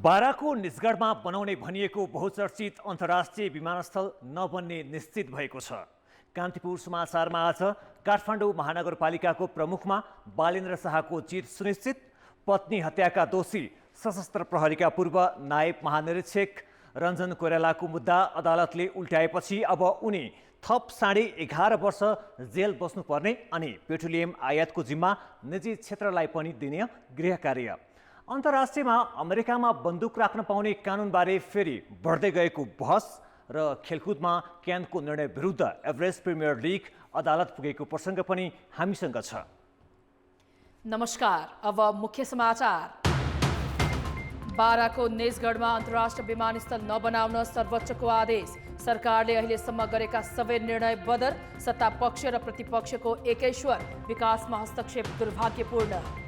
बाराको निजगढमा बनाउने भनिएको बहुचर्चित अन्तर्राष्ट्रिय विमानस्थल नबन्ने निश्चित भएको छ। कान्तिपुर समाचारमा आज काठमाडौँ महानगरपालिकाको प्रमुखमा बालेन्द्र शाहको जित सुनिश्चित, पत्नी हत्याका दोषी सशस्त्र प्रहरीका पूर्व नायब महानिरीक्षक रञ्जन कोइरालाको मुद्दा अदालतले उल्टाएपछि अब उनी थप 11.5 वर्ष जेल बस्नुपर्ने अनि पेट्रोलियम आयातको जिम्मा निजी क्षेत्रलाई पनि दिने गृह कार्य। अन्तर्राष्ट्रियमा अमेरिकामा बन्दुक राख्न पाउने कानुनबारे फेरि बढ्दै गएको बहस र खेलकुदमा क्यानको निर्णय विरुद्ध एभरेस्ट प्रिमियर लिग अदालत पुगेको प्रसङ्ग पनि हामीसँग छ। नमस्कार, अब मुख्य समाचार। बाराको निजगढमा अन्तर्राष्ट्रिय विमानस्थल नबनाउन सर्वोच्चको आदेश। सरकारले अहिलेसम्म गरेका सबै निर्णय बदर, सत्ता पक्ष र प्रतिपक्षको एकै स्वर, विकासमा हस्तक्षेप दुर्भाग्यपूर्ण।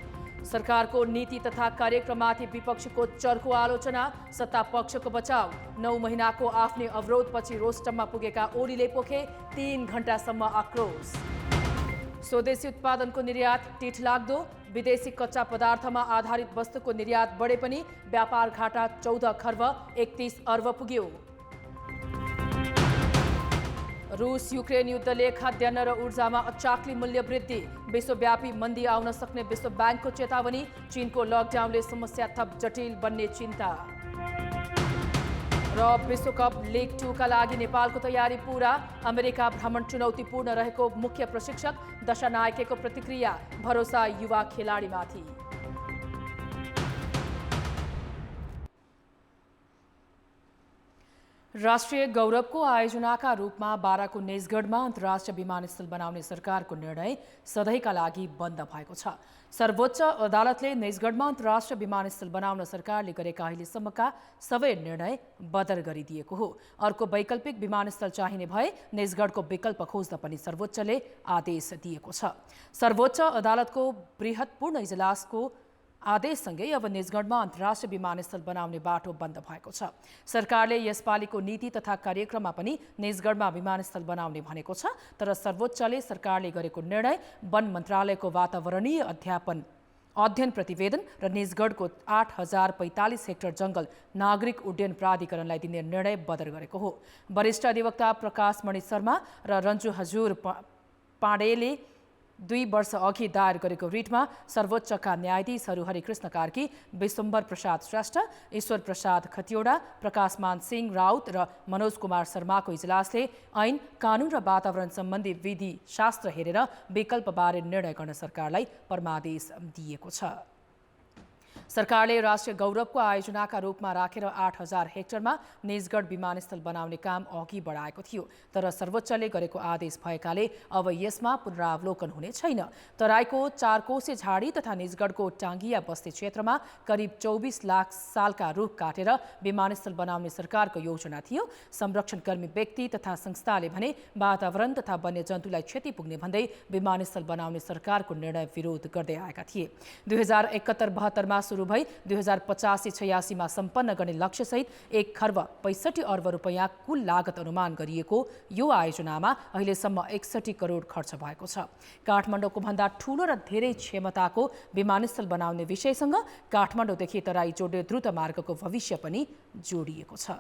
सरकारको नीति तथा कार्यक्रममाथि विपक्षको चर्को आलोचना, सत्ता पक्षको बचाउ। 9 महिनाको आफ्नै अवरोधपछि रोस्टममा पुगेका ओलीले पोखे 3 घण्टासम्म आक्रोश। स्वदेशी उत्पादनको निर्यात टिठलाग्दो, विदेशी कच्चा पदार्थमा आधारित वस्तुको निर्यात बढे पनि व्यापार घाटा 14 खर्ब 31 अर्ब पुग्यो। रूस युक्रेन युद्धले खाद्यान्न र ऊर्जामा अचाक्ली मूल्य वृद्धि, विश्वव्यापी मन्दी आउन सक्ने विश्व ब्याङ्कको चेतावनी, चीनको लकडाउनले समस्या थप जटिल बन्ने चिन्ता। र विश्वकप लिग 2 का लागि नेपालको तयारी पूरा, अमेरिका भ्रमण चुनौतीपूर्ण रहेको मुख्य प्रशिक्षक दशानायकेको प्रतिक्रिया, भरोसा युवा खेलाडीमाथि। राष्ट्रिय गौरवको आयोजनाका रूपमा बाराको निजगढमा अन्तर्राष्ट्रिय विमानस्थल बनाउने सरकारको निर्णय सधैँका लागि बन्द भएको छ। सर्वोच्च अदालतले निजगढमा अन्तर्राष्ट्रिय विमानस्थल बनाउन सरकारले गरेका अहिलेसम्मका सबै निर्णय बदर गरिदिएको हो। अर्को वैकल्पिक विमानस्थल चाहिने भए निजगढको विकल्प खोज्न पनि सर्वोच्चले आदेश दिएको छ। सर्वोच्च अदालतको बृहत्पूर्ण इजलासको आदेशसँगै अब निजगढमा अन्तर्राष्ट्रिय विमानस्थल बनाउने बाटो बन्द भएको छ। सरकारले यसपालिको नीति तथा कार्यक्रममा पनि निजगढमा विमानस्थल बनाउने भनेको छ, तर सर्वोच्चले सरकारले गरेको निर्णय वन मन्त्रालयको वातावरणीय अध्ययन प्रतिवेदन र निजगढको 8045 हेक्टर जङ्गल नागरिक उड्डयन प्राधिकरणलाई दिने निर्णय बदर गरेको हो। वरिष्ठ अधिवक्ता प्रकाश मणि शर्मा र रन्जु हजुर पाण्डेले 2 वर्ष अघि दायर गरेको रिटमा सर्वोच्चका न्यायाधीशहरू हरिकृष्ण कार्की, विश्वम्भर प्रसाद श्रेष्ठ, ईश्वर प्रसाद खतिवडा, प्रकाशमान सिंह राउत र मनोज कुमार शर्माको इजलासले ऐन, कानुन र वातावरण सम्बन्धी विधि शास्त्र हेरेर विकल्पबारे निर्णय गर्न सरकारलाई परमादेश दिएको छ। सरकारले राष्ट्रिय गौरवको आयोजनाका रूपमा राखेर 8000 हेक्टरमा निजगढ विमानस्थल बनाउने काम अघि बढाएको थियो, तर सर्वोच्चले गरेको आदेश भएकाले अब यसमा पुनरावलोकन हुने छैन। तराईको 4 कोसे झाडी तथा निजगढको टाङ्गिया बस्ती क्षेत्रमा करिब 24 लाख सालका रुख काटेर विमानस्थल बनाउने सरकारको योजना थियो। संरक्षणकर्मी व्यक्ति तथा संस्थाले भने वातावरण तथा वन्यजन्तुलाई क्षति पुग्ने भन्दै विमानस्थल बनाउने सरकारको निर्णय विरोध गर्दै आएका थिए। 2071-72मा सुरु भई 2085-86 मा सम्पन्न गर्ने लक्ष्यसहित 1 खर्ब 65 अर्ब रुपैयाँ कुल लागत अनुमान गरिएको यो आयोजनामा अहिलेसम्म 61 करोड खर्च भएको छ। काठमाडौँको भन्दा ठूलो र धेरै क्षमताको विमानस्थल बनाउने विषयसँग काठमाडौँदेखि तराई जोड्ने द्रुत मार्गको भविष्य पनि जोडिएको छ।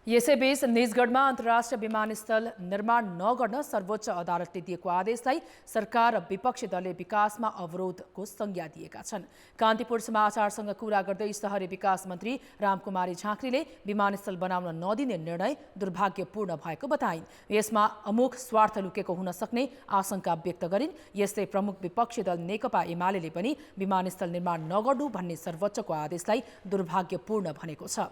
यसैबीच निजगढमा अन्तर्राष्ट्रिय विमानस्थल निर्माण नगर्न सर्वोच्च अदालतले दिएको आदेशलाई सरकार र विपक्षी दलले विकासमा अवरोधको संज्ञा दिएका छन्। कान्तिपुर समाचारसँग कुरा गर्दै शहरी विकास मन्त्री रामकुमारी झाँक्रीले विमानस्थल बनाउन नदिने निर्णय दुर्भाग्यपूर्ण भएको बताइन्। यसमा अमुख स्वार्थ लुकेको हुन सक्ने आशंका व्यक्त गरिन्। यस्तै प्रमुख विपक्षी दल नेकपा एमाले पनि विमानस्थल निर्माण नगर्नु भन्ने सर्वोच्चको आदेशलाई दुर्भाग्यपूर्ण भनेको छ।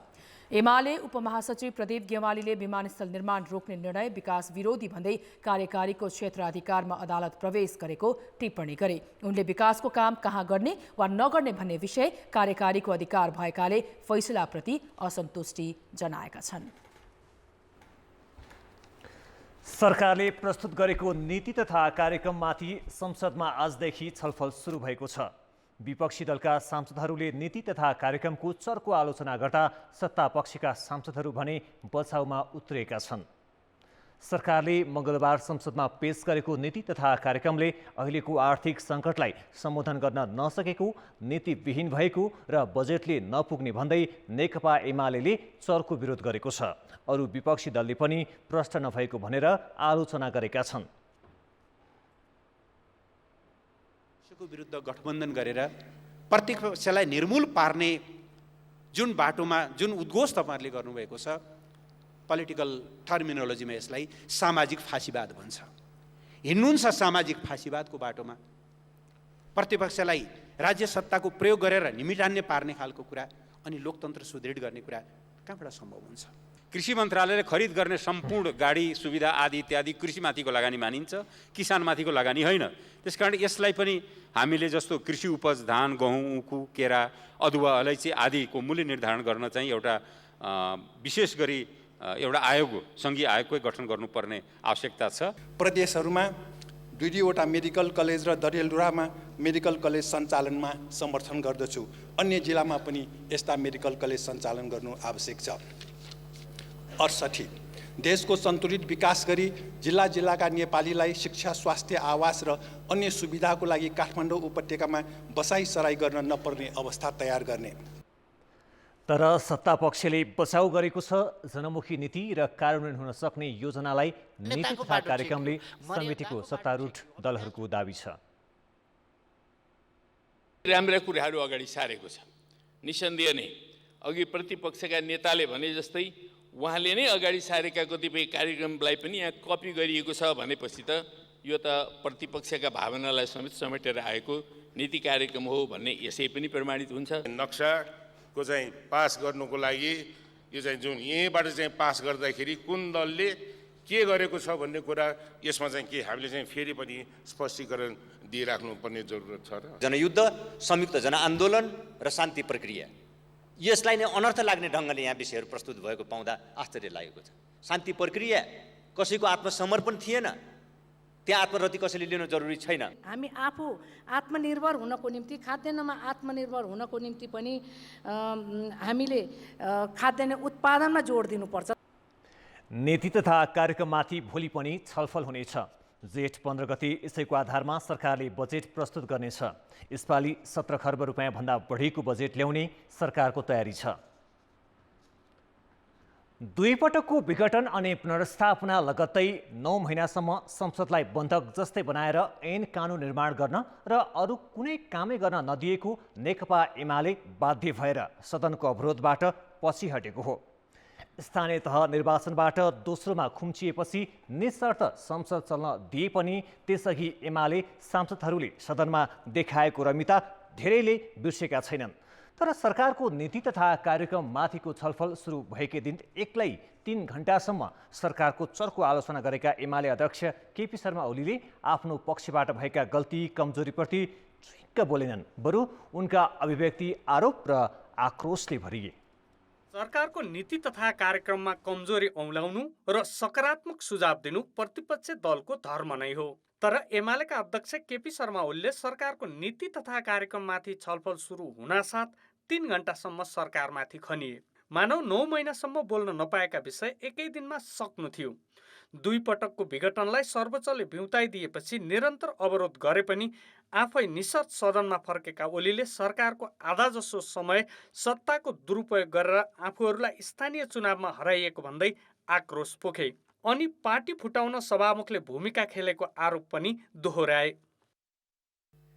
एमाले उपमहासचिव प्रदीप गेवालीले विमानस्थल निर्माण रोक्ने निर्णय विकास विरोधी भन्दै कार्यकारीको क्षेत्राधिकारमा अदालत प्रवेश गरेको टिप्पणी गरे। उनले विकासको काम कहाँ गर्ने वा नगर्ने भन्ने विषय कार्यकारीको अधिकार भएकाले फैसलाप्रति असन्तुष्टि जनाएका छन्। सरकारले प्रस्तुत गरेको नीति तथा कार्यक्रममाथि संसदमा आजदेखि छलफल सुरु भएको छ। विपक्षी दलका सांसदहरूले नीति तथा कार्यक्रमको चर्को आलोचना गर्दा सत्तापक्षका सांसदहरू भने बचाउमा उत्रिएका छन्। सरकारले मङ्गलबार संसदमा पेश गरेको नीति तथा कार्यक्रमले अहिलेको आर्थिक सङ्कटलाई सम्बोधन गर्न नसकेको, नीतिविहीन भएको र बजेटले नपुग्ने भन्दै नेकपा एमाले चर्को विरोध गरेको छ। अरू विपक्षी दलले पनि प्रश्न नभएको भनेर आलोचना गरेका छन्। विरुद्ध गठबन्धन गरेर प्रतिपक्षलाई निर्मूल पार्ने जुन बाटोमा जुन उद्घोष तपाईँहरूले गर्नुभएको छ, पोलिटिकल टर्मिनोलोजीमा यसलाई सामाजिक फाँसीवाद भन्छ। हिँड्नुहुन्छ सामाजिक फाँसीवादको बाटोमा, प्रतिपक्षलाई राज्य सत्ताको प्रयोग गरेर निमिटान्य पार्ने खालको कुरा अनि लोकतन्त्र सुदृढ गर्ने कुरा कहाँबाट सम्भव हुन्छ? कृषि मन्त्रालयले खरिद गर्ने सम्पूर्ण गाडी सुविधा आदि इत्यादि कृषिमाथिको लगानी मानिन्छ, किसानमाथिको लगानी होइन। त्यसकारण यसलाई पनि हामीले जस्तो कृषि उपज धान, गहुँ, उखु, केरा, अदुवा, अलैँची आदिको मूल्य निर्धारण गर्न चाहिँ एउटा विशेष गरी एउटा आयोग, सङ्घीय आयोगकै गठन गर्नुपर्ने आवश्यकता छ। प्रदेशहरूमा 2-2वटा मेडिकल कलेज र दरेलधुरामा मेडिकल कलेज सञ्चालनमा समर्थन गर्दछु। अन्य जिल्लामा पनि यस्ता मेडिकल कलेज सञ्चालन गर्नु आवश्यक छ। 68 देशको सन्तुलित विकास गरी जिल्ला जिल्लाका नेपालीलाई शिक्षा, स्वास्थ्य, आवास र अन्य सुविधाको लागि काठमाडौँ उपत्यकामा बसाइसराई गर्न नपर्ने अवस्था तयार गर्ने। तर सत्तापक्षले बचाउ गरेको छ। जनमुखी नीति र कार्यान्वयन हुन सक्ने योजनालाई नीति तथा कार्यक्रमले समेटेको सत्तारूढ दलहरूको दाबी छ। राम्रा कुराहरू अगाडि सारेको छ। निसन्देह नै अघि प्रतिपक्षका नेताले भने जस्तै उहाँले नै अगाडि सारेका कतिपय कार्यक्रमलाई पनि यहाँ कपी गरिएको छ भनेपछि त यो त प्रतिपक्षका भावनालाई समेत समेटेर आएको नीति कार्यक्रम हो भन्ने यसै पनि प्रमाणित हुन्छ। नक्साको चाहिँ पास गर्नुको लागि यो चाहिँ जुन यहीँबाट चाहिँ पास गर्दाखेरि कुन दलले के गरेको छ भन्ने कुरा यसमा चाहिँ के हामीले चाहिँ फेरि पनि स्पष्टीकरण दिइराख्नुपर्ने जरुरत छ र जनयुद्ध, संयुक्त जनआन्दोलन र शान्ति प्रक्रिया, यसलाई नै अनर्थ लाग्ने ढङ्गले यहाँ विषयहरू प्रस्तुत भएको पाउँदा आश्चर्य लागेको छ। शान्ति प्रक्रिया कसैको आत्मसमर्पण थिएन, त्यहाँ आत्मरति कसैले लिनु जरुरी छैन। हामी आफू आत्मनिर्भर हुनको निम्ति, खाद्यान्नमा आत्मनिर्भर हुनको निम्ति पनि हामीले खाद्यान्न उत्पादनमा जोड दिनुपर्छ। नीति तथा कार्यक्रममाथि भोलि पनि छलफल हुनेछ। जेठ 15 गते यसैको आधारमा सरकारले बजेट प्रस्तुत गर्नेछ। यसपालि 17 खर्ब रुपियाँ भन्दा बढीको बजेट ल्याउने सरकारको तयारी छ। दुई पटकको विघटन अनि पुनर्स्थापना लगत्तै 9 महिनासम्म संसदलाई बन्धक जस्तै बनाएर ऐन कानुन निर्माण गर्न र अरू कुनै कामै गर्न नदिएको नेकपा एमाले बाध्य भएर सदनको अवरोधबाट पछि हटेको हो। स्थानीय तह निर्वाचनबाट दोस्रोमा खुम्चिएपछि निशर्त संसद चल्न दिए पनि त्यसअघि एमाले सांसदहरूले सदनमा देखाएको रमिता धेरैले बिर्सेका छैनन्। तर सरकारको नीति तथा कार्यक्रम माथिको छलफल सुरु भएकै दिन एक्लै 3 घण्टासम्म सरकारको चर्को आलोचना गरेका एमाले अध्यक्ष केपी शर्मा ओलीले आफ्नो पक्षबाट भएका गल्ती कमजोरीप्रति चुइक्क बोलेनन्। बरु उनका अभिव्यक्ति आरोप र आक्रोशले भरिए। सरकारको नीति तथा कार्यक्रममा कमजोरी औँल्याउनु र सकारात्मक सुझाव दिनु प्रतिपक्ष दलको धर्म नै हो। तर एमालेका अध्यक्ष केपी शर्मा ओलीले सरकारको नीति तथा कार्यक्रममाथि छलफल सुरु हुनासाथ 3 घण्टासम्म सरकारमाथि खनिए। मानव 9 महिनासम्म बोल्न नपाएका विषय एकै दिनमा सक्नु थियो। 2 पटकको विघटनलाई सर्वोच्चले भिउताइदिएपछि निरन्तर अवरोध गरे पनि आफै निशर्त सदनमा फर्केका ओलीले सरकारको आधा जसो समय सत्ताको दुरुपयोग गरेर आफूहरूलाई स्थानीय चुनावमा हराइएको भन्दै आक्रोश पोखे। अनि पार्टी फुटाउन सभामुखले भूमिका खेलेको आरोप पनि दोहोर्याए।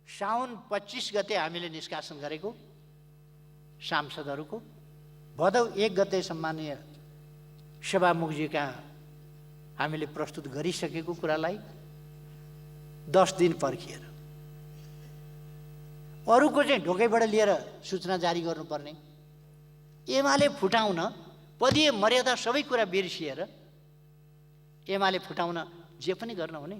साउन 25 गते हामीले निष्कासन गरेको सांसदहरूको भदौ 1 गते सम्माननीय सभामुखजीका हामीले प्रस्तुत गरिसकेको कुरालाई 10 दिन पर्खिएर अरूको चाहिँ ढोकैबाट लिएर सूचना जारी गर्नुपर्ने, एमाले फुटाउन पदीय मर्यादा सबै कुरा बिर्सिएर एमाले फुटाउन जे पनि गर्न हुने।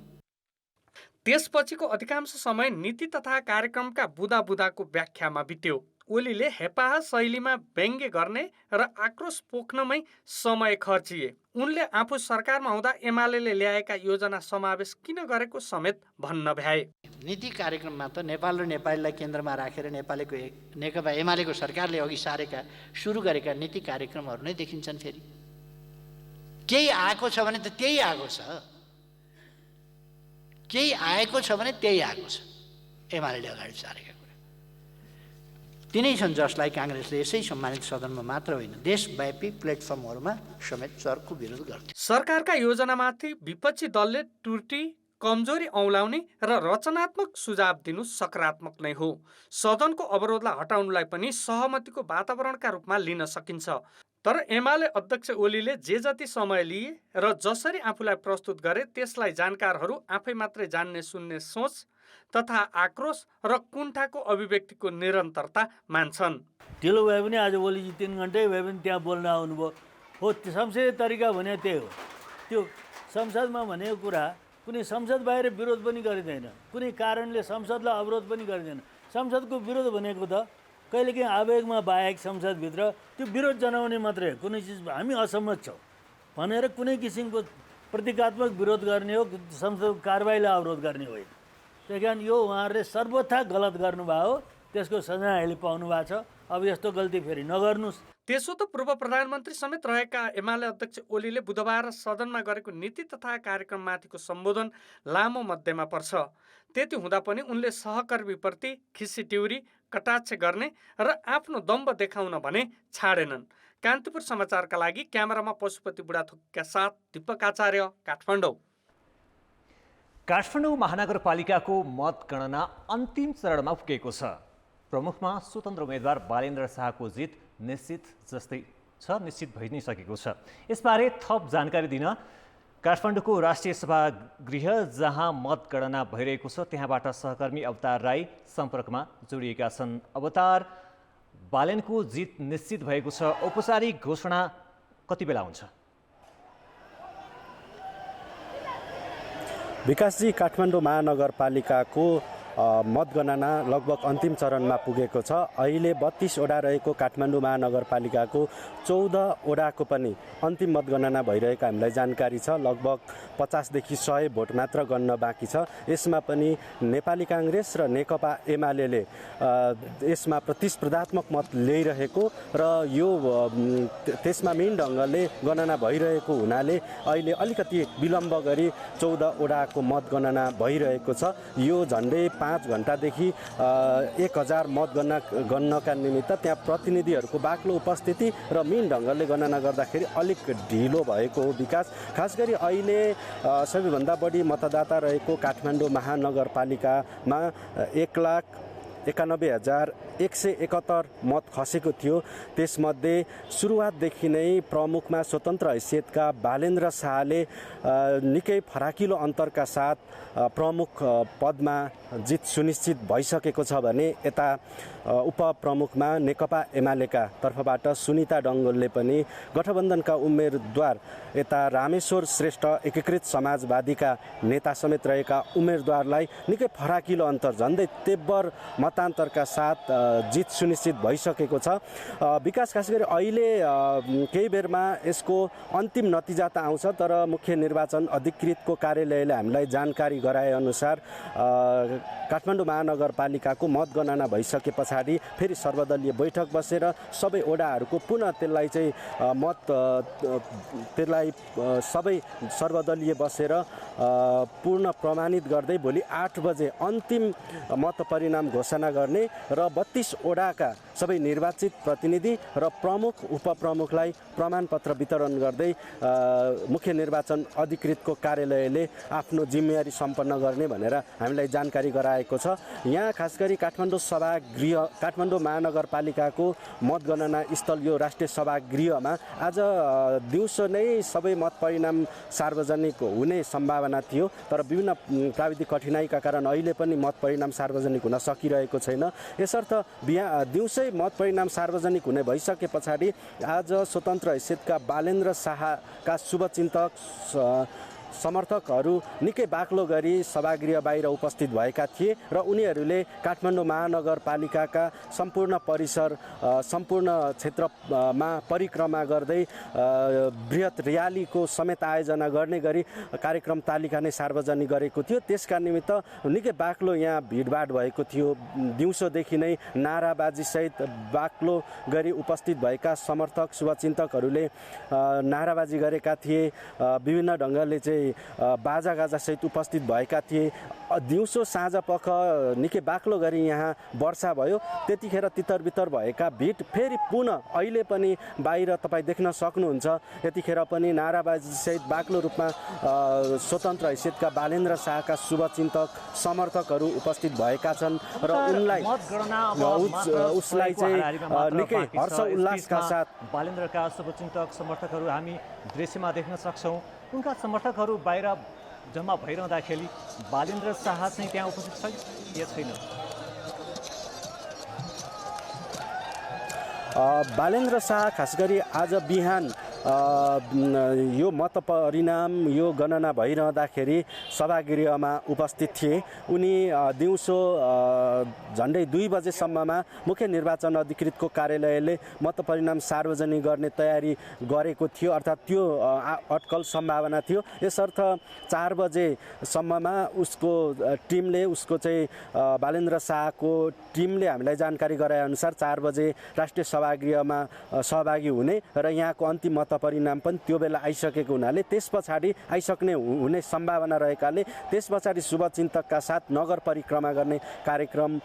त्यसपछिको अधिकांश समय नीति तथा कार्यक्रमका बुदा बुदाको व्याख्यामा बित्यो। ओलीले हेपाहा शैलीमा व्यङ्ग्य गर्ने र आक्रोश पोख्नमै समय खर्चिए। उनले आफू सरकारमा हुँदा एमाले ल्याएका योजना समावेश किन गरेको समेत भन्न भ्याए। नीति कार्यक्रममा त नेपाल र नेपालीलाई केन्द्रमा राखेर नेकपा एमालेको सरकारले अघि सारेका सुरु गरेका नीति कार्यक्रमहरू नै देखिन्छन्। फेरि केही आएको छ भने त त्यही आएको छ, केही आएको छ भने त्यही आएको छ। एमाले अगाडि सारेका कुरा तिनै छन् जसलाई काङ्ग्रेसले यसै सम्मानित सदनमा मात्र होइन देशव्यापी प्लेटफर्महरूमा समेत चर्को विरोध गर्थे। सरकारका योजनामाथि विपक्षी दलले त्रुटि कमजोरी औँल्याउने र रचनात्मक सुझाव दिनु सकारात्मक नै हो। सदनको अवरोधलाई हटाउनुलाई पनि सहमतिको वातावरणका रूपमा लिन सकिन्छ। तर एमाले अध्यक्ष ओलीले जे जति समय लिए र जसरी आफूलाई प्रस्तुत गरे त्यसलाई जानकारहरू आफै मात्रै जान्ने सुन्ने सोच तथा आक्रोश र कुण्ठाको अभिव्यक्तिको निरन्तरता मान्छन्। ढिलो भए पनि आज ओलीजी 3 घन्टै भए पनि त्यहाँ बोल्न आउनुभयो हो। संसदीय तरिका भने त्यही हो। त्यो संसदमा भनेको कुरा कुनै संसद बाहिर विरोध पनि गरिँदैन, कुनै कारणले संसदलाई अवरोध पनि गरिँदैन। संसदको विरोध भनेको त कहिलेकाहीँ आवेगमा बाहेक संसदभित्र त्यो विरोध जनाउने मात्रै हो। कुनै चिज हामी असहमत छौँ भनेर कुनै किसिमको प्रतीकात्मक विरोध गर्ने हो, संसदको कारबाहीलाई अवरोध गर्ने होइन। त्यही कारण यो उहाँहरूले सर्वथा गलत गर्नुभयो हो, त्यसको सजाय अहिले पाउनु भएको छ। अब यस्तो गल्ती फेरि नगर्नुहोस्। त्यसो त पूर्व प्रधानमन्त्री समेत रहेका एमाले अध्यक्ष ओलीले बुधबार सदनमा गरेको नीति तथा कार्यक्रममाथिको सम्बोधन लामो मध्यमा पर्छ। त्यति हुँदा पनि उनले सहकर्मीप्रति खिसी टिउरी कटाक्ष गर्ने र आफ्नो दम्ब देखाउन भने छाडेनन्। कान्तिपुर समाचारका लागि क्यामेरामा पशुपति बुढाथोकीका साथ दीपक आचार्य, काठमाडौँ। काठमाडौँ महानगरपालिकाको मतगणना अन्तिम चरणमा पुगेको छ। प्रमुखमा स्वतन्त्र उम्मेदवार बालेन्द्र शाहको जित निश्चित जस्तै छ, निश्चित भइ नै सकेको छ। यसबारे थप जानकारी दिन काठमाडौँको राष्ट्रिय सभागृह जहाँ मतगणना भइरहेको छ त्यहाँबाट सहकर्मी अवतार राई सम्पर्कमा जोडिएका छन्। अवतार, बालेनको जित निश्चित भएको छ, औपचारिक घोषणा कति बेला हुन्छ? विकासजी, काठमाडौँ महानगरपालिकाको मतगणना लगभग अन्तिम चरणमा पुगेको छ। अहिले 32 वडा रहेको काठमाडौँ महानगरपालिकाको 14 वडाको पनि अन्तिम मतगणना भइरहेको हामीलाई जानकारी छ। लगभग 50 देखि 100 भोट मात्र गन्न बाँकी छ। यसमा पनि नेपाली काङ्ग्रेस र नेकपा एमाले यसमा प्रतिस्पर्धात्मक मत ल्याइरहेको र यो त्यसमा मेन ढङ्गले गणना भइरहेको हुनाले अहिले अलिकति विलम्ब गरी 14 वडाको मतगणना भइरहेको छ। यो झन्डै 5 घण्टादेखि 1000 मतगणनाका निमित्त त्यहाँ प्रतिनिधिहरूको बाक्लो उपस्थिति र मेन ढङ्गले गणना गर्दाखेरि अलिक ढिलो भएको हो। विकास, खास गरी अहिले सबैभन्दा बढी मतदाता रहेको काठमाडौँ महानगरपालिकामा 1,91,171 मत खसेको थियो। त्यसमध्ये सुरुवातदेखि नै प्रमुखमा स्वतन्त्र हैसियतका बालेन्द्र शाहले निकै फराकिलो अन्तरका साथ प्रमुख पदमा जित सुनिश्चित भइसकेको छ भने यता उपप्रमुखमा नेकपा एमालेका तर्फबाट सुनिता डङ्गोलले पनि गठबन्धनका उम्मेदवार यता रामेश्वर श्रेष्ठ एकीकृत समाजवादीका नेता समेत रहेका उम्मेदवारलाई निकै फराकिलो अन्तर झन्डै तेब्बर मतान्तरका साथ जित सुनिश्चित भइसकेको छ। विकास, खास गरी अहिले केही बेरमा यसको अन्तिम नतिजा त आउँछ, तर मुख्य निर्वाचन अधिकृतको कार्यालयले हामीलाई जानकारी गराएअनुसार काठमाडौँ महानगरपालिकाको मतगणना भइसके पछाडि फेरि सर्वदलीय बैठक बसेर सबै वडाहरूको पुनः त्यसलाई सबै सर्वदलीय बसेर पूर्ण प्रमाणित गर्दै भोलि 8 बजे अन्तिम मत परिणाम घोषणा गर्ने र 32 वडाका सबै निर्वाचित प्रतिनिधि र प्रमुख उपप्रमुखलाई प्रमाणपत्र वितरण गर्दै मुख्य निर्वाचन अधिकृतको कार्यालयले आफ्नो जिम्मेवारी सम्पन्न गर्ने भनेर हामीलाई जानकारी गराएको छ। यहाँ खास गरी काठमाडौँ महानगरपालिकाको मतगणना स्थल यो राष्ट्रिय सभागृहमा आज दिउँसो नै सबै मत परिणाम सार्वजनिक हुने सम्भावना थियो, तर विभिन्न प्राविधिक कठिनाइका कारण अहिले पनि मत परिणाम सार्वजनिक हुन सकिरहेको छैन। यसर्थ दिउँसै मत परिणाम सार्वजनिक हुने भइसके पछाडि आज स्वतन्त्र हैसियतका बालेन्द्र शाहका शुभचिन्तक समर्थकहरू निकै बाक्लो गरी सभागृह बाहिर उपस्थित भएका थिए र उनीहरूले काठमाडौँ महानगरपालिकाका सम्पूर्ण परिसर सम्पूर्ण क्षेत्रमा परिक्रमा गर्दै बृहत र्यालीको समेत आयोजना गर्ने गरी कार्यक्रम तालिका नै सार्वजनिक गरेको थियो। त्यसका निमित्त निकै बाक्लो यहाँ भिडभाड भएको थियो। दिउँसोदेखि नै नाराबाजीसहित बाक्लो गरी उपस्थित भएका समर्थक शुभचिन्तकहरूले नाराबाजी गरेका थिए। विभिन्न ढङ्गले चाहिँ बाजागाजासहित उपस्थित भएका थिए। दिउँसो साँझ पख निकै बाक्लो गरी यहाँ वर्षा भयो। त्यतिखेर तितरबितर भएका भिड फेरि पुनः अहिले पनि बाहिर तपाईँ देख्न सक्नुहुन्छ। यतिखेर पनि नाराबाजीसहित बाक्लो रूपमा स्वतन्त्र हैसियतका बालेन्द्र शाहका शुभचिन्तक समर्थकहरू उपस्थित भएका छन् र उसलाई चाहिँ निकै हर्ष उल्लासका साथ बालेन्द्रका शुभचिन्तक समर्थकहरू हामी दृश्यमा देख्न सक्छौँ। उनका समर्थकहरू बाहिर जम्मा भइरहँदाखेरि बालेन्द्र शाह चाहिँ त्यहाँ उपस्थित छ या छैन? बालेन्द्र शाह खास गरी आज बिहान यो मत परिणाम यो गणना भइरहँदाखेरि सभागृहमा उपस्थित थिए। उनी दिउँसो झन्डै 2 बजेसम्ममा मुख्य निर्वाचन अधिकृतको कार्यालयले मत परिणाम सार्वजनिक गर्ने तयारी गरेको थियो, अर्थात् त्यो अटकल सम्भावना थियो। यसर्थ 4 बजेसम्ममा उसको टिमले उसको चाहिँ बालेन्द्र शाहको टिमले हामीलाई जानकारी गराएअनुसार 4 बजे राष्ट्रिय सभागृहमा सहभागी हुने र यहाँको अन्तिम मत परिणाम पनि त्यो बेला आइसकेको हुनाले त्यस पछाडि आइसक्ने हुने सम्भावना रहेकाले त्यस पछाडि शुभचिन्तकका साथ नगर परिक्रमा गर्ने कार्यक्रम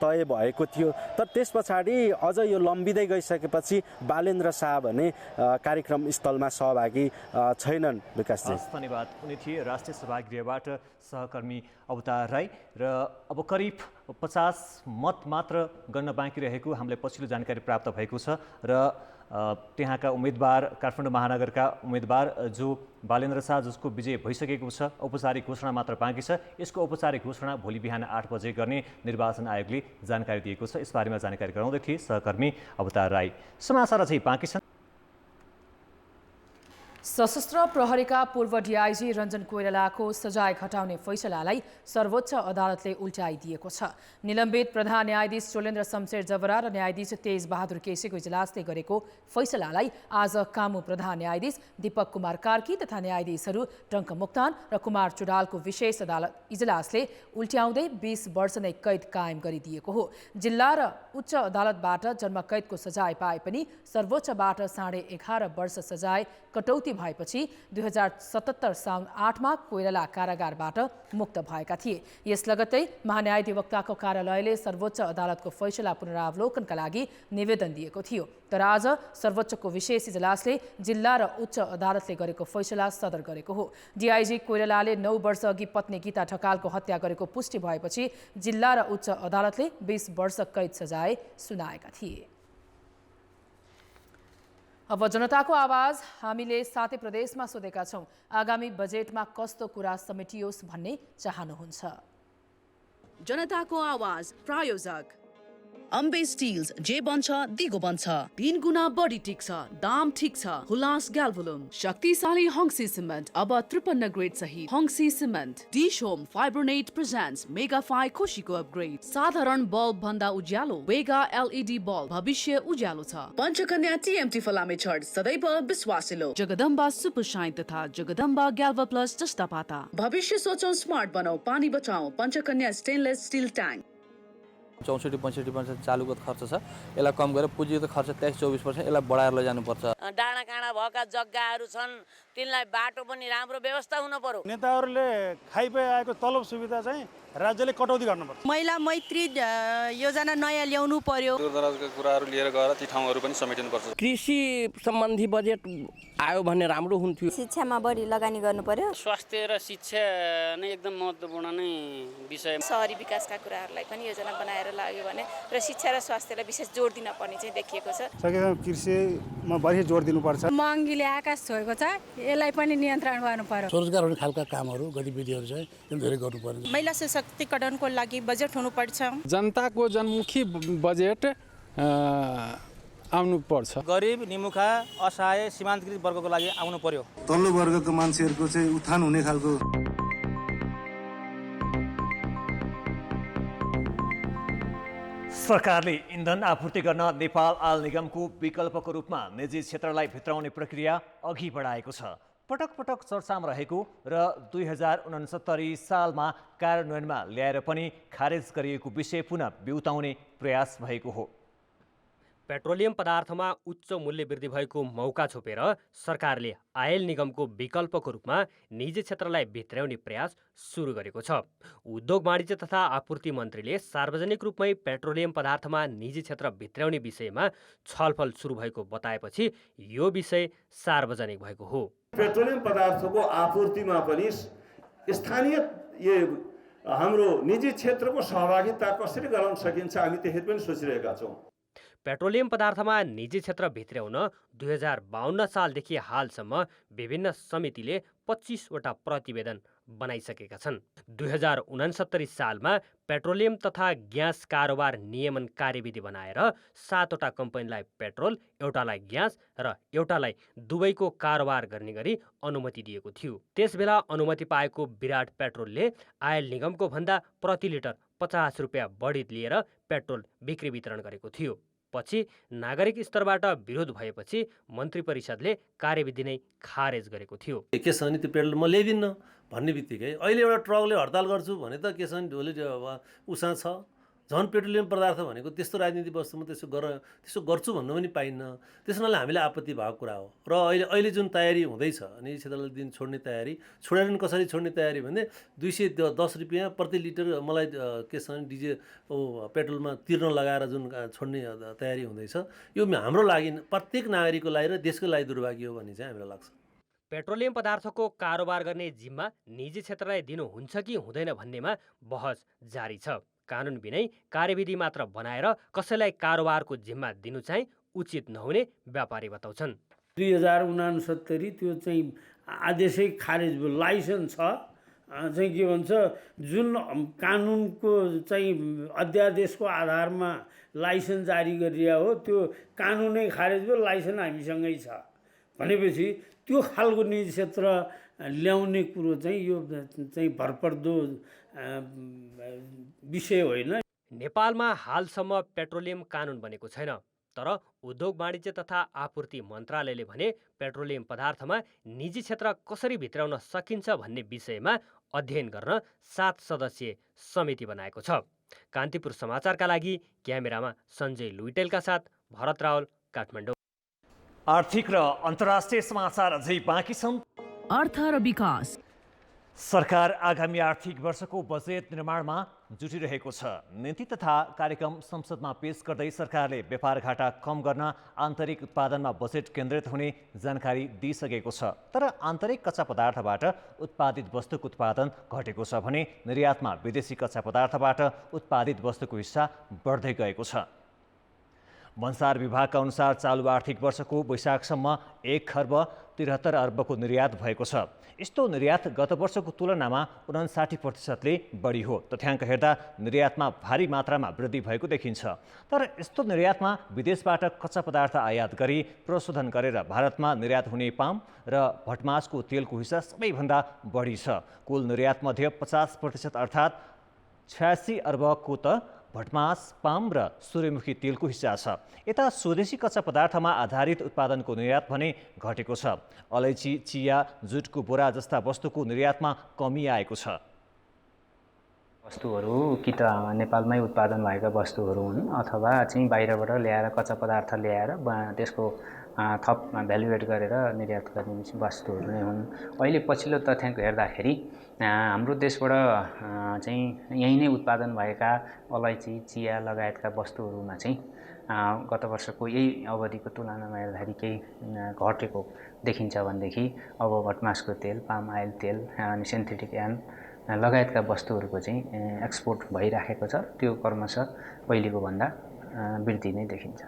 तय भएको थियो। तर त्यस पछाडि अझ यो लम्बिँदै गइसकेपछि बालेन्द्र शाह भने कार्यक्रम स्थलमा सहभागी छैनन्। विकासजी धन्यवाद। उनी थिए राष्ट्रिय सभागृहबाट सहकर्मी अवतार राई र अब करिब 50 मत मात्र गर्न बाँकी रहेको हामीलाई पछिल्लो जानकारी प्राप्त भएको छ र त्यहाँका उम्मेदवार काठमाडौँ महानगरका उम्मेदवार जो बालेन्द्र शाह जसको विजय भइसकेको छ, औपचारिक घोषणा मात्र बाँकी छ। यसको औपचारिक घोषणा भोलि बिहान 8 बजे गर्ने निर्वाचन आयोगले जानकारी दिएको छ। यसबारेमा जानकारी गराउँदै थिए सहकर्मी अवतार राई। समाचार चाहिँ बाँकी छन्। सशस्त्र प्रहरीका पूर्व डीआईजी रञ्जन कोइरालाको सजाय घटाउने फैसलालाई सर्वोच्च अदालतले उल्टाइदिएको छ। निलम्बित प्रधान न्यायाधीश चोलेन्द्र शमशेर जबरा र न्यायाधीश तेज बहादुर केसीको इजलासले गरेको फैसलालाई आज कामु प्रधान न्यायाधीश दीपक कुमार कार्की तथा न्यायाधीशहरू टङ्क मोक्तान र कुमार चुडालको विशेष अदालत इजलासले उल्ट्याउँदै 20 वर्ष नै कैद कायम गरिदिएको हो। जिल्ला र उच्च अदालतबाट जन्मकैदको सजाय पाए पनि सर्वोच्चबाट 11.5 वर्ष सजाय कटौती भएपछि 2077 साउन 8 मा कोइराला कारागारबाट मुक्त भएका थिए। यस लगत्तै महान्यायाधिवक्ताको कार्यालयले सर्वोच्च अदालतको फैसला पुनरावलोकनका लागि निवेदन दिएको थियो। तर आज सर्वोच्चको विशेष इजलासले जिल्ला र उच्च अदालतले गरेको फैसला सदर गरेको हो। डीआईजी कोइरालाले 9 वर्ष अघि पत्नी गीता ढकालको हत्या गरेको पुष्टि भएपछि जिल्ला र उच्च अदालतले 20 वर्ष कैद सजाय सुनाएका थिए। अब जनताको आवाज हामीले 7 प्रदेशमा सोधेका छौं। आगामी बजेटमा कस्तो कुरा समेटियोस् भन्ने चाहनुहुन्छ? जनताको आवाज प्रायोजक अम्बे स्टिल्स, जे बन्छ दिगो बन्छ, 3 गुना बढी टिक्छ, दाम ठीक छ। हुलास ग्याल्भोलुम, शक्तिशाली हङ्सी सिमेन्ट अब 53 ग्रेड सहित Hongshi cement. Dish Home Fibronet presents Megafi खुशीको अपग्रेड। साधारण बल्ब भन्दा उज्यालो वेगा एलईडी बल्ब, भविष्य उज्यालो छ। पञ्चकन्या टीएमटी फलामे छड सदैव विश्वासिलो। जगदम्बा सुपर शाइन तथा जगदम्बा ग्याल्भा प्लस जस्ता पाता। भविष्य सोचौं, स्मार्ट बनाऊ, पानी बचाऊ। Panchakanya stainless steel tank. 64-65% चालुको खर्च छ, यसलाई कम गरेर पुँजीगत खर्च 23-24% यसलाई बढाएर लैजानुपर्छ। डाँडा काँडा भएका जग्गाहरू छन्, तिनलाई बाटो पनि राम्रो व्यवस्था हुन पर्यो। नेताहरूले खाइपाइ आएको तलब सुविधा चाहिँ राज्यले कटौती गर्नुपर्छ। महिला मैत्री योजना नयाँ ल्याउनु पर्यो। दूरदराजका कुराहरू लिएर गएर ती ठाउँहरू पनि समेटिनुपर्छ। कृषि सम्बन्धी बजेट आयो भने राम्रो हुन्थ्यो। शिक्षामा बढी लगानी गर्नु पर्यो। स्वास्थ्य र शिक्षा नै एकदम महत्त्वपूर्ण नै विषय। शहरी विकासका कुराहरूलाई पनि योजना बनाएर लाग्यो भने र शिक्षा र स्वास्थ्यलाई विशेष जोड दिन पर्ने चाहिँ देखिएको छ। सकेसम्म कृषिमा बढी जोड दिनुपर्छ। महँगीले आकाश छोएको छ, यसलाई पनि नियन्त्रण गर्नु पर्यो। स्वरोजगार हुने खालका कामहरू गतिविधिहरू चाहिँ धेरै गर्नुपर्छ। महिला सशक्तिकरणको लागि बजेट हुनुपर्छ। जनताको जनमुखी बजेट आउनु पर्छ। गरिब, निमुखा, असहाय, सीमान्तकृत वर्गको लागि आउनु पर्यो। तल्लो वर्गको मान्छेहरूको चाहिँ उत्थान हुने खालको सरकारले इन्धन आपूर्ति गर्न नेपाल आयल निगमको विकल्पको रूपमा निजी क्षेत्रलाई भित्राउने प्रक्रिया अघि बढाएको छ। पटक पटक चर्चामा रहेको र 2069 सालमा कार्यान्वयनमा ल्याएर पनि खारेज गरिएको विषय पुनः बिउताउने प्रयास भएको हो। पेट्रोलियम पदार्थमा उच्च मूल्य वृद्धि भएको मौका छोपेर सरकारले आयल निगमको विकल्पको रूपमा निजी क्षेत्रलाई भित्र्याउने प्रयास सुरु गरेको छ। उद्योग वाणिज्य तथा आपूर्ति मन्त्रीले सार्वजनिक रूपमै पेट्रोलियम पदार्थमा निजी क्षेत्र भित्र्याउने विषयमा छलफल सुरु भएको बताएपछि यो विषय सार्वजनिक भएको हो। पेट्रोलियम पदार्थको आपूर्तिमा पनि स्थानीय हाम्रो निजी क्षेत्रको सहभागिता कसरी गराउन सकिन्छ हामी त्यसरी पनि सोचिरहेका छौँ। पेट्रोलियम पदार्थमा निजी क्षेत्र भित्र्याउन 2052 सालदेखि हालसम्म विभिन्न समितिले 25वटा प्रतिवेदन बनाइसकेका छन्। 2069 सालमा पेट्रोलियम तथा ग्यास कारोबार नियमन कार्यविधि बनाएर 7वटा कम्पनीलाई पेट्रोल, एउटालाई ग्यास र एउटालाई दुवैको कारोबार गर्ने गरी अनुमति दिएको थियो। त्यसबेला अनुमति पाएको विराट पेट्रोलले आयल निगमको भन्दा प्रति लिटर 50 रुपियाँ बढी लिएर पेट्रोल बिक्री वितरण गरेको थियो। पछि नागरिक स्तरबाट विरोध भएपछि मन्त्री परिषदले कार्यविधि नै खारेज गरेको थियो। के छ भने त्यो पेट्रोल म ल्याइदिन्न भन्ने बित्तिकै अहिले एउटा ट्रकले हडताल गर्छु भने त के छ भने ढोले उसा छ। झन् पेट्रोलियम पदार्थ भनेको त्यस्तो राजनीतिक वस्तुमा त्यसो गर्छु भन्नु पनि पाइन्न। त्यस हुनाले हामीलाई आपत्ति भएको कुरा हो। र अहिले जुन तयारी हुँदैछ निजी क्षेत्रलाई दिन छोड्ने तयारी, छोडेर पनि कसरी छोड्ने तयारी भने 210 रुपियाँ प्रति लिटर मलाई के छ भने पेट्रोलमा तिर्न लगाएर जुन छोड्ने तयारी हुँदैछ यो हाम्रो लागि प्रत्येक नागरिकको लागि र देशको लागि दुर्भाग्य हो भन्ने चाहिँ हामीलाई लाग्छ। पेट्रोलियम पदार्थको कारोबार गर्ने जिम्मा निजी क्षेत्रलाई दिनुहुन्छ कि हुँदैन भन्नेमा बहस जारी छ। कानुन बिनै कार्यविधि मात्र बनाएर कसैलाई कारोबारको जिम्मा दिनु चाहिँ उचित नहुने व्यापारी बताउँछन्। 2069 त्यो चाहिँ आदेशै खारेज भयो। लाइसेन्स छ चाहिँ के भन्छ जुन कानुनको चाहिँ अध्यादेशको आधारमा लाइसेन्स जारी गरिएको हो त्यो कानुनै खारेज भयो, लाइसेन्स हामीसँगै छ भनेपछि त्यो खालको निजी क्षेत्र ल्याउने कुरो चाहिँ यो चाहिँ भरपर्दो विषय होइन। नेपालमा हालसम्म पेट्रोलियम कानुन बनेको छैन। तर उद्योग वाणिज्य तथा आपूर्ति मन्त्रालयले भने पेट्रोलियम पदार्थमा निजी क्षेत्र कसरी भित्राउन सकिन्छ भन्ने विषयमा अध्ययन गर्न 7 सदस्यीय समिति बनाएको छ। कान्तिपुर समाचारका लागि क्यामेरामा सञ्जय लुइटेलका साथ भरत रावल, काठमाडौँ। आर्थिक र अन्तर्राष्ट्रिय समाचार अझै बाँकी छन्। अर्थ र विकास। सरकार आगामी आर्थिक वर्षको बजेट निर्माणमा जुटिरहेको छ। नीति तथा कार्यक्रम संसदमा पेश गर्दै सरकारले व्यापार घाटा कम गर्न आन्तरिक उत्पादनमा बजेट केन्द्रित हुने जानकारी दिइसकेको छ। तर आन्तरिक कच्चा पदार्थबाट उत्पादित वस्तुको उत्पादन घटेको छ भने निर्यातमा विदेशी कच्चा पदार्थबाट उत्पादित वस्तुको हिस्सा बढ्दै गएको छ। भन्सार विभागका अनुसार चालु आर्थिक वर्षको वैशाखसम्म 1 खर्ब 73 अर्बको निर्यात भएको छ। यस्तो निर्यात गत वर्षको तुलनामा 59%ले बढी हो। तथ्याङ्क हेर्दा निर्यातमा भारी मात्रामा वृद्धि भएको देखिन्छ। तर यस्तो निर्यातमा विदेशबाट कच्चा पदार्थ आयात गरी प्रशोधन गरेर भारतमा निर्यात हुने पाम र भटमासको तेलको हिस्सा सबैभन्दा बढी छ। कुल निर्यातमध्ये 50% अर्थात् 86 अर्बको त भटमास, पाम र सूर्यमुखी तेलको हिस्सा छ। यता स्वदेशी कच्चा पदार्थमा आधारित उत्पादनको निर्यात भने घटेको छ। अलैँची, चिया, जुटको बोरा जस्ता वस्तुको निर्यातमा कमी आएको छ। वस्तुहरू कि त नेपालमै उत्पादन भएका वस्तुहरू हुन् अथवा चाहिँ बाहिरबाट ल्याएर कच्चा पदार्थ ल्याएर त्यसको थप भ्यालुएट गरेर निर्यात गर्ने वस्तुहरू नै हुन्। अहिले पछिल्लो तथ्याङ्क हेर्दाखेरि हाम्रो देशबाट चाहिँ यहीँ नै उत्पादन भएका अलैँची, चिया लगायतका वस्तुहरूमा चाहिँ गत वर्षको यही अवधिको तुलनामा हेर्दाखेरि केही घटेको देखिन्छ भनेदेखि अब भटमासको तेल, पाम आयल तेल अनि सिन्थेटिक यार्न लगायतका वस्तुहरूको चाहिँ एक्सपोर्ट भइराखेको छ। त्यो क्रमशः पहिलेको भन्दा वृद्धि नै देखिन्छ।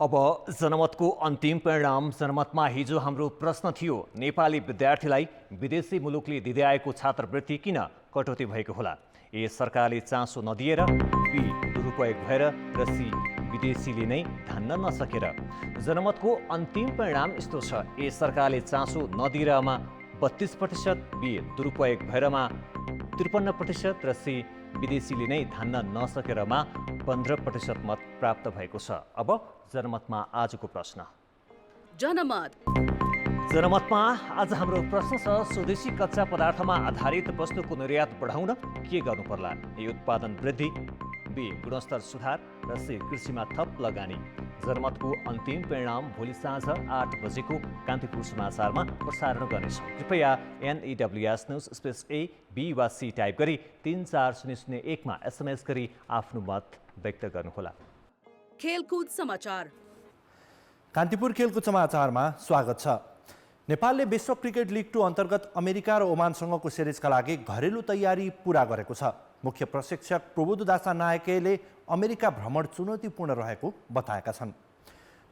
अब जनमतको अन्तिम परिणाम। जनमतमा हिजो हाम्रो प्रश्न थियो, नेपाली विद्यार्थीलाई विदेशी मुलुकले दिँदै आएको छात्रवृत्ति किन कटौती भएको होला? ए, सरकारले चासो नदिएर, बी, दुरुपयोग भएर र सी, विदेशीले नै धान्न नसकेर। जनमतको अन्तिम परिणाम यस्तो छ। ए सरकारले चासो नदिएरमा 32%, बी दुरुपयोग भएरमा 53% र सी विदेशीले नै धान्न नसकेरमा 15% मत प्राप्त भएको छ। अब जनमतमा आजको प्रश्न। जनमतमा आज हाम्रो प्रश्न छ, स्वदेशी कच्चा पदार्थमा आधारित वस्तुको निर्यात बढाउन के गर्नु पर्ला? ए उत्पादन वृद्धि, बी गुणस्तर सुधार र सी कृषिमा थप लगानी। जनमतको अन्तिम परिणाम भोलि साँझ 8 बजेको कान्तिपुर समाचारमा प्रसारण गर्नेछौँ। कृपया NEWS news space A, B वा C टाइप गरी 34001 मा SMS गरी आफ्नो मत व्यक्त गर्नुहोला। खेलकुद समाचार। कान्तिपुर खेलकुद समाचारमा स्वागत छ। नेपालले विश्व क्रिकेट लिग 2 अन्तर्गत अमेरिका र ओमानसँगको सिरिजका लागि घरेलु तयारी पूरा गरेको छ। मुख्य प्रशिक्षक प्रबोध दासा नायकेले अमेरिका भ्रमण चुनौतीपूर्ण रहेको बताएका छन्।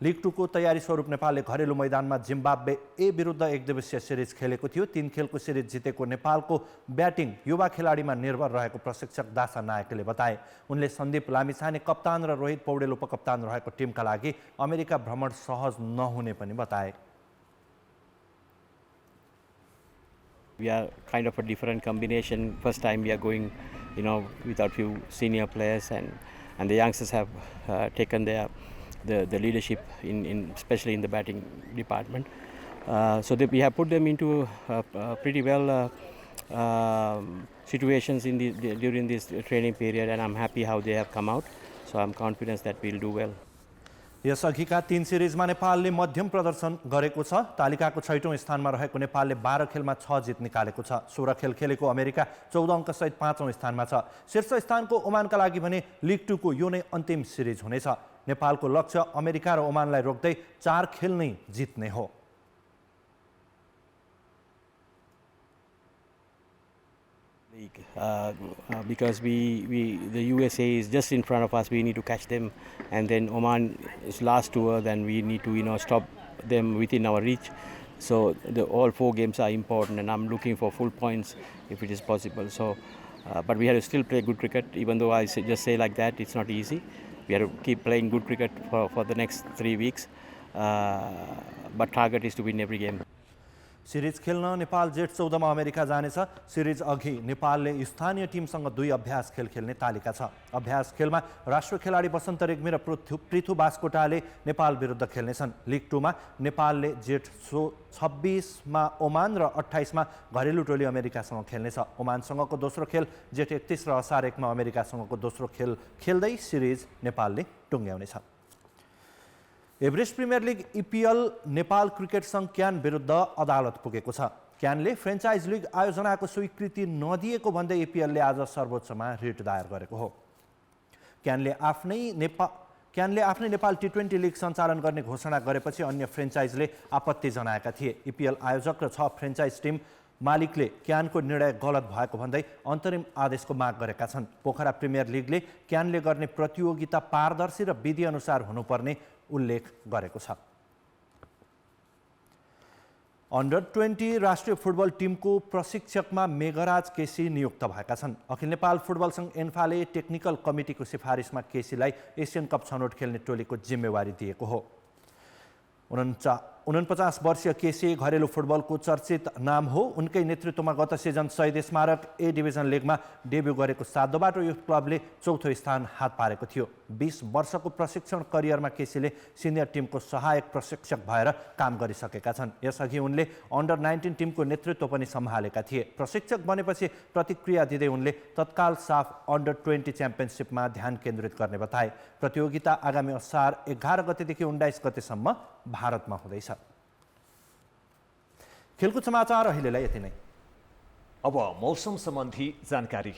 लिग 2 को तयारी स्वरूप नेपालले घरेलु मैदानमा जिम्बाब्वे ए विरुद्ध एकदिवसीय सिरिज खेलेको थियो। 3 खेलको सिरिज जितेको नेपालको ब्याटिङ युवा खेलाडीमा निर्भर रहेको प्रशिक्षक दासा नायकले बताए। उनले सन्दीप लामिछाने कप्तान र रोहित पौडेल उपकप्तान रहेको टिमका लागि अमेरिका भ्रमण सहज नहुने पनि बताए। We are kind of a different combination. First time we are going, with our few senior players, and the youngsters have taken the leadership in especially in the batting department. So that we have put them into pretty well situations during this training period, and I'm happy how they have come out. So I'm confident that we'll do well. यसअघिका 3 सिरिजमा नेपालले मध्यम प्रदर्शन गरेको छ। तालिकाको 6औं स्थानमा रहेको नेपालले 12 खेलमा 6 जित निकालेको छ। 16 खेल खेलेको अमेरिका 14 अङ्कसहित 5औं स्थानमा छ। शीर्ष स्थानको ओमानका लागि भने लिग 2 को यो नै अन्तिम सिरिज हुनेछ। नेपालको लक्ष्य अमेरिका र ओमानलाई रोक्दै 4 खेल नै जित्ने हो। Because the USA is just in front of us, we need to catch them, and then Oman is last tour, then we need to stop them within our reach. So all 4 games are important, and I'm looking for full points if it is possible. So, but we have to still play good cricket, even though I just say like that, it's not easy. We have to keep playing good cricket for the next 3 weeks, but target is to win every game. Series खेल्न नेपाल जेठ 14 मा America जानेछ। Series अघि नेपालले स्थानीय टिमसँग 2 अभ्यास खेल खेल्ने तालिका छ। अभ्यास खेलमा राष्ट्रिय खेलाडी बसन्त रेग्मी र पृथु बास्कोटाले नेपाल विरुद्ध खेल्नेछन्। लिग 2 मा नेपालले जेठ 26 मा ओमान र 28 मा घरेलु टोली अमेरिकासँग खेल्नेछ। ओमानसँगको दोस्रो खेल जेठ 31 र असार 1 मा अमेरिकासँगको दोस्रो खेल खेल्दै सिरिज नेपालले टुङ्ग्याउनेछ। Everest Premier League EPL Nepal cricket सङ्घ क्यान विरुद्ध अदालत पुगेको छ। क्यानले फ्रेन्चाइज लिग आयोजनाको स्वीकृति नदिएको भन्दै EPLले आज सर्वोच्चमा रिट दायर गरेको हो। क्यानले आफ्नै नेपाल T20 लिग सञ्चालन गर्ने घोषणा गरेपछि अन्य फ्रेन्चाइजले आपत्ति जनाएका थिए। EPL आयोजक र 6 फ्रेन्चाइज टिम मालिकले क्यानको निर्णय गलत भएको भन्दै अन्तरिम आदेशको माग गरेका छन्। पोखरा प्रिमियर लिगले क्यानले गर्ने प्रतियोगिता पारदर्शी र विधि अनुसार हुनुपर्ने उल्लेख गरेको छ। अन्डर 20 राष्ट्रिय फुटबल टिमको प्रशिक्षकमा मेघराज केसी नियुक्त भएका छन्। अखिल नेपाल फुटबल सङ्घ एन्फाले टेक्निकल कमिटीको सिफारिसमा केसीलाई एसियन कप छनौट खेल्ने टोलीको जिम्मेवारी दिएको हो। 49 वर्षीय केसी घरेलु फुटबलको चर्चित नाम हो। उनकै नेतृत्वमा गत सिजन शहीद स्मारक ए डिभिजन लिगमा डेब्यू गरेको सातोबाटो युथ क्लबले 4थो स्थान हात पारेको थियो। 20 वर्षको प्रशिक्षण करियरमा केसीले सिनियर टिमको सहायक प्रशिक्षक भएर काम गरिसकेका छन्। यसअघि उनले अन्डर 19 टिमको नेतृत्व पनि सम्हालेका थिए। प्रशिक्षक बनेपछि प्रतिक्रिया दिँदै उनले तत्काल साफ अन्डर 20 च्याम्पियनसिपमा ध्यान केन्द्रित गर्ने बताए। प्रतियोगिता आगामी असार 11 गतेदेखि 19 गतेसम्म भारतमा हुँदैछ। खेलकुद समाचार अहिलेलाई यति नै। अब मौसम सम्बन्धी जानकारी।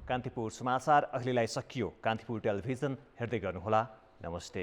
कान्तिपुर समाचार अहिलेलाई सकियो। कान्तिपुर टेलिभिजन हेर्दै गर्नुहोला। नमस्ते।